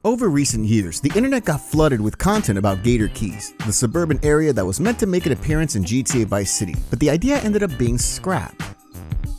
Over recent years, the internet got flooded with content about Gator Keys, the suburban area that was meant to make an appearance in GTA Vice City, but the idea ended up being scrapped.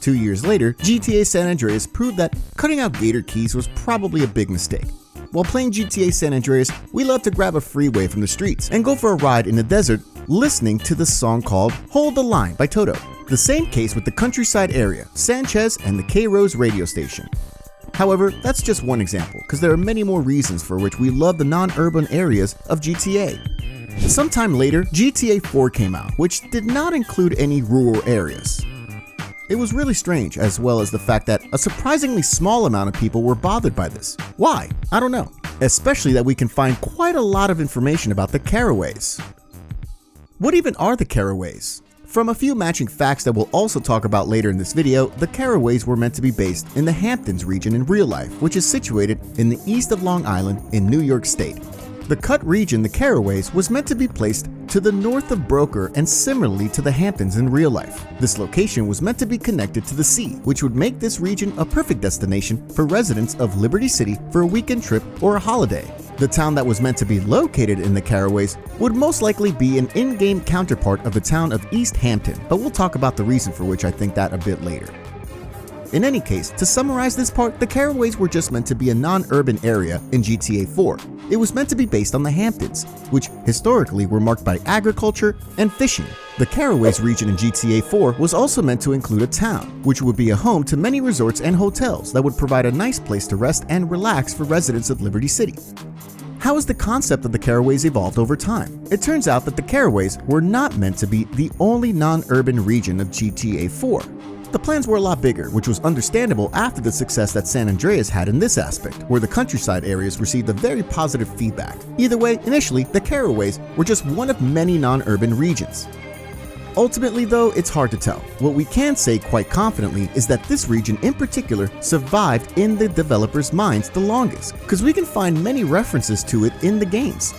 2 years later, GTA San Andreas proved that cutting out Gator Keys was probably a big mistake. While playing GTA San Andreas, we love to grab a freeway from the streets and go for a ride in the desert listening to the song called Hold the Line by Toto. The same case with the countryside area, Sanchez and the Carraways radio station. However, that's just one example, because there are many more reasons for which we love the non-urban areas of GTA. Sometime later, GTA 4 came out, which did not include any rural areas. It was really strange, as well as the fact that a surprisingly small amount of people were bothered by this. Why? I don't know. Especially that we can find quite a lot of information about the Carraways. What even are the Carraways? From a few matching facts that we'll also talk about later in this video, the Carraways were meant to be based in the Hamptons region in real life, which is situated in the east of Long Island in New York State. The cut region, the Carraways, was meant to be placed to the north of Broker and similarly to the Hamptons in real life. This location was meant to be connected to the sea, which would make this region a perfect destination for residents of Liberty City for a weekend trip or a holiday. The town that was meant to be located in the Carraways would most likely be an in-game counterpart of the town of East Hampton, but we'll talk about the reason for which I think that a bit later. In any case, to summarize this part, the Carraways were just meant to be a non-urban area in GTA 4. It was meant to be based on the Hamptons, which historically were marked by agriculture and fishing. The Carraways region in GTA 4 was also meant to include a town, which would be a home to many resorts and hotels that would provide a nice place to rest and relax for residents of Liberty City. How has the concept of the Carraways evolved over time? It turns out that the Carraways were not meant to be the only non-urban region of GTA 4. The plans were a lot bigger, which was understandable after the success that San Andreas had in this aspect, where the countryside areas received a very positive feedback. Either way, initially, the Carraways were just one of many non-urban regions. Ultimately though, it's hard to tell. What we can say quite confidently is that this region in particular survived in the developers' minds the longest, because we can find many references to it in the games.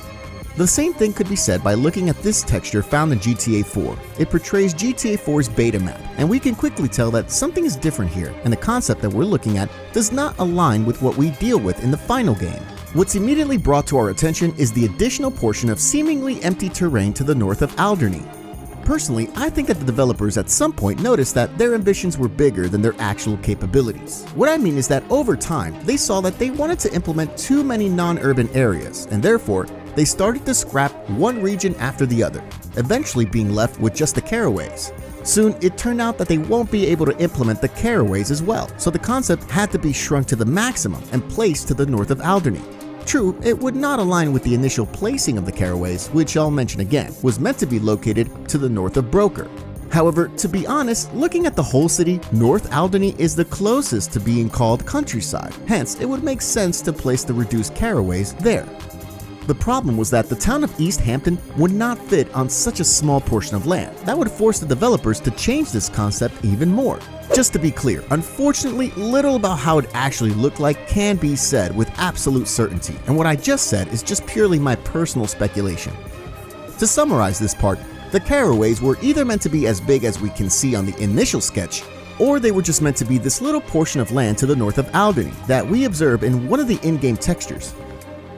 The same thing could be said by looking at this texture found in GTA 4. It portrays GTA 4's beta map, and we can quickly tell that something is different here, and the concept that we're looking at does not align with what we deal with in the final game. What's immediately brought to our attention is the additional portion of seemingly empty terrain to the north of Alderney. Personally, I think that the developers at some point noticed that their ambitions were bigger than their actual capabilities. What I mean is that over time, they saw that they wanted to implement too many non-urban areas, and therefore, they started to scrap one region after the other, eventually being left with just the Carraways. Soon, it turned out that they won't be able to implement the Carraways as well, so the concept had to be shrunk to the maximum and placed to the north of Alderney. True, it would not align with the initial placing of the Carraways, which I'll mention again, was meant to be located to the north of Broker. However, to be honest, looking at the whole city, North Alderney is the closest to being called countryside, hence it would make sense to place the reduced Carraways there. The problem was that the town of East Hampton would not fit on such a small portion of land. That would force the developers to change this concept even more. Just to be clear, unfortunately, little about how it actually looked like can be said with absolute certainty, and what I just said is just purely my personal speculation. To summarize this part, the Carraways were either meant to be as big as we can see on the initial sketch, or they were just meant to be this little portion of land to the north of Alderney that we observe in one of the in-game textures.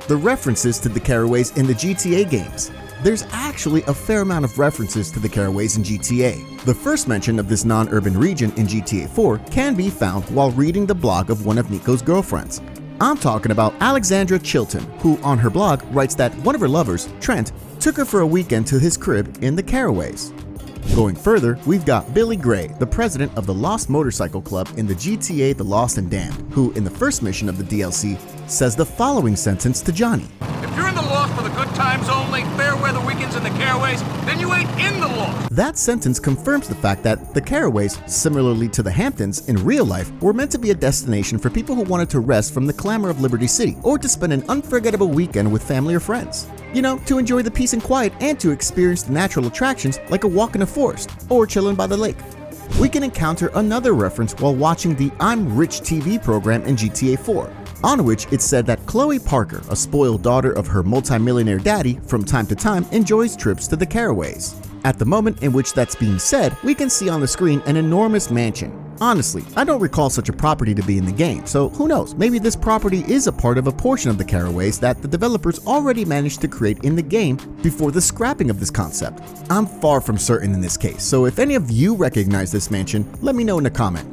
The references to the Carraways in the GTA games. There's actually a fair amount of references to the Carraways in GTA. The first mention of this non-urban region in GTA 4 can be found while reading the blog of one of Nico's girlfriends. I'm talking about Alexandra Chilton, who on her blog writes that one of her lovers, Trent, took her for a weekend to his crib in the Carraways. Going further, we've got Billy Gray, the president of the Lost Motorcycle Club in the GTA The Lost and Damned, who in the first mission of the DLC says the following sentence to Johnny. If you're in the Lost for the good times only, fair weather weekends in the Carraways, then you ain't in the Lost. That sentence confirms the fact that the Carraways, similarly to the Hamptons in real life, were meant to be a destination for people who wanted to rest from the clamor of Liberty City or to spend an unforgettable weekend with family or friends. You know, to enjoy the peace and quiet and to experience the natural attractions like a walk in a forest or chilling by the lake. We can encounter another reference while watching the I'm Rich TV program in GTA 4, on which it said that Chloe Parker, a spoiled daughter of her multimillionaire daddy, from time to time enjoys trips to the Carraways. At the moment in which that's being said, we can see on the screen an enormous mansion. Honestly, I don't recall such a property to be in the game, so who knows, maybe this property is a part of a portion of the Carraways that the developers already managed to create in the game before the scrapping of this concept. I'm far from certain in this case, so if any of you recognize this mansion, let me know in a comment.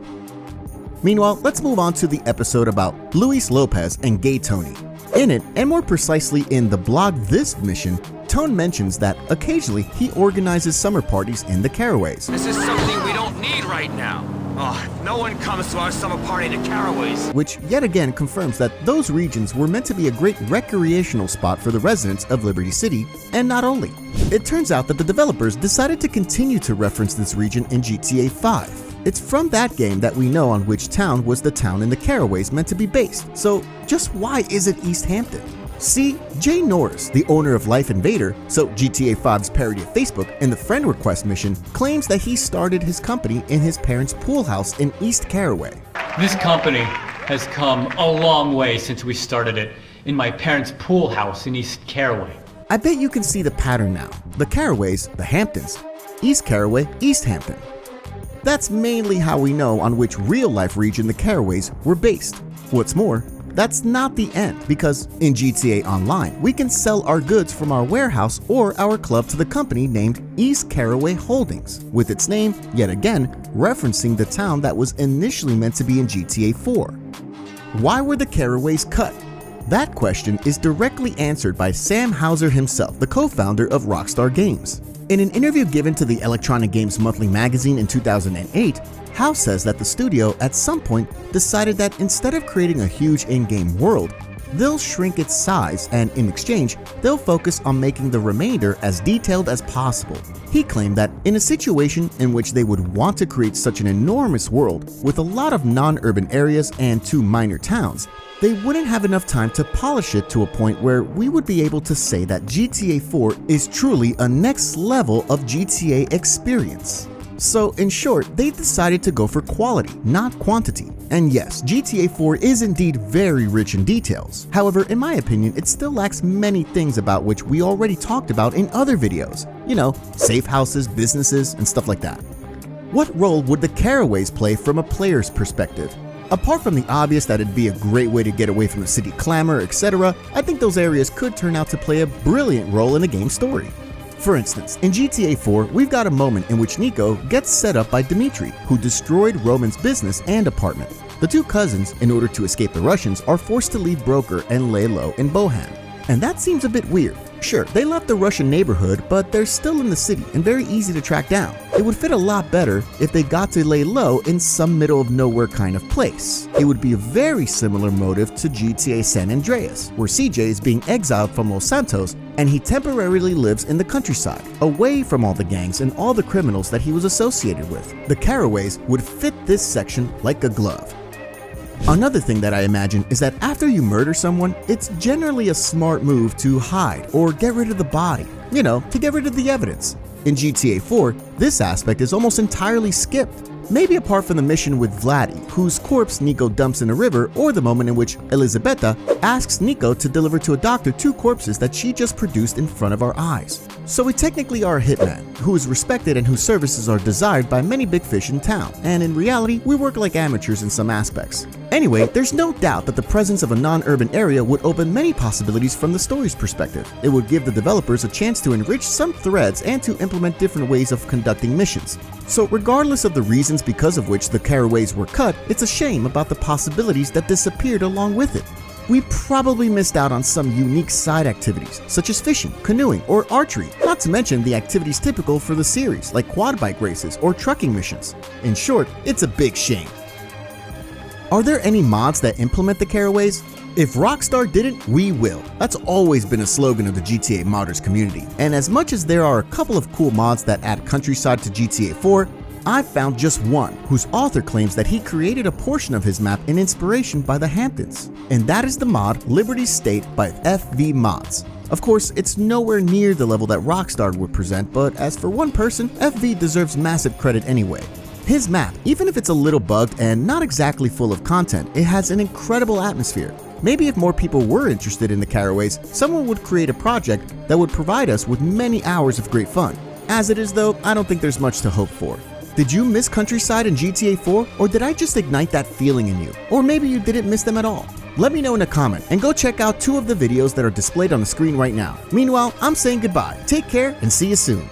Meanwhile, let's move on to the episode about Luis Lopez and Gay Tony. In it, and more precisely in the blog This Mission, Tone mentions that occasionally he organizes summer parties in the Carraways. This is something we don't need right now. Oh, no one comes to our summer party in the Carraways. Which yet again confirms that those regions were meant to be a great recreational spot for the residents of Liberty City, and not only. It turns out that the developers decided to continue to reference this region in GTA 5. It's from that game that we know on which town was the town in the Carraways meant to be based, so just why is it East Hampton? See, Jay Norris, the owner of Life Invader, so GTA 5's parody of Facebook, in the friend request mission, claims that he started his company in his parents' pool house in East Carraway. This company has come a long way since we started it in my parents' pool house in East Carraway. I bet you can see the pattern now. The Carraways, the Hamptons, East Carraway, East Hampton. That's mainly how we know on which real-life region the Carraways were based. What's more, that's not the end, because in GTA Online, we can sell our goods from our warehouse or our club to the company named East Carraway Holdings, with its name, yet again, referencing the town that was initially meant to be in GTA 4. Why were the Carraways cut? That question is directly answered by Sam Houser himself, the co-founder of Rockstar Games. In an interview given to the Electronic Games Monthly magazine in 2008, House says that the studio at some point decided that instead of creating a huge in-game world, they'll shrink its size and in exchange, they'll focus on making the remainder as detailed as possible. He claimed that in a situation in which they would want to create such an enormous world with a lot of non-urban areas and 2 minor towns, they wouldn't have enough time to polish it to a point where we would be able to say that GTA 4 is truly a next level of GTA experience. So in short, they decided to go for quality, not quantity. And yes, GTA 4 is indeed very rich in details. However, in my opinion, it still lacks many things about which we already talked about in other videos. You know, safe houses, businesses, and stuff like that. What role would the Carraways play from a player's perspective? Apart from the obvious that it'd be a great way to get away from the city clamor, etc., I think those areas could turn out to play a brilliant role in the game's story. For instance, in GTA 4, we've got a moment in which Nico gets set up by Dimitri, who destroyed Roman's business and apartment. The 2 cousins, in order to escape the Russians, are forced to leave Broker and lay low in Bohan. And that seems a bit weird. Sure, they left the Russian neighborhood, but they're still in the city and very easy to track down. It would fit a lot better if they got to lay low in some middle of nowhere kind of place. It would be a very similar motive to GTA San Andreas, where CJ is being exiled from Los Santos and he temporarily lives in the countryside, away from all the gangs and all the criminals that he was associated with. The Carraways would fit this section like a glove. Another thing that I imagine is that after you murder someone, it's generally a smart move to hide or get rid of the body, you know, to get rid of the evidence. In GTA 4, this aspect is almost entirely skipped. Maybe apart from the mission with Vladdy, whose corpse Nico dumps in a river, or the moment in which Elizabeta asks Nico to deliver to a doctor 2 corpses that she just produced in front of our eyes. So we technically are a hitman, who is respected and whose services are desired by many big fish in town, and in reality, we work like amateurs in some aspects. Anyway, there's no doubt that the presence of a non-urban area would open many possibilities from the story's perspective. It would give the developers a chance to enrich some threads and to implement different ways of conducting missions. So regardless of the reasons because of which the Carraways were cut, it's a shame about the possibilities that disappeared along with it. We probably missed out on some unique side activities, such as fishing, canoeing, or archery, not to mention the activities typical for the series, like quad bike races or trucking missions. In short, it's a big shame. Are there any mods that implement the Carraways? If Rockstar didn't, we will. That's always been a slogan of the GTA modders community. And as much as there are a couple of cool mods that add countryside to GTA 4, I've found just one whose author claims that he created a portion of his map in inspiration by the Hamptons. And that is the mod Liberty State by FV Mods. Of course, it's nowhere near the level that Rockstar would present, but as for one person, FV deserves massive credit anyway. His map, even if it's a little bugged and not exactly full of content, it has an incredible atmosphere. Maybe if more people were interested in the Carraways, someone would create a project that would provide us with many hours of great fun. As it is though, I don't think there's much to hope for. Did you miss Countryside in GTA 4, or did I just ignite that feeling in you? Or maybe you didn't miss them at all. Let me know in a comment, and go check out 2 of the videos that are displayed on the screen right now. Meanwhile, I'm saying goodbye, take care, and see you soon.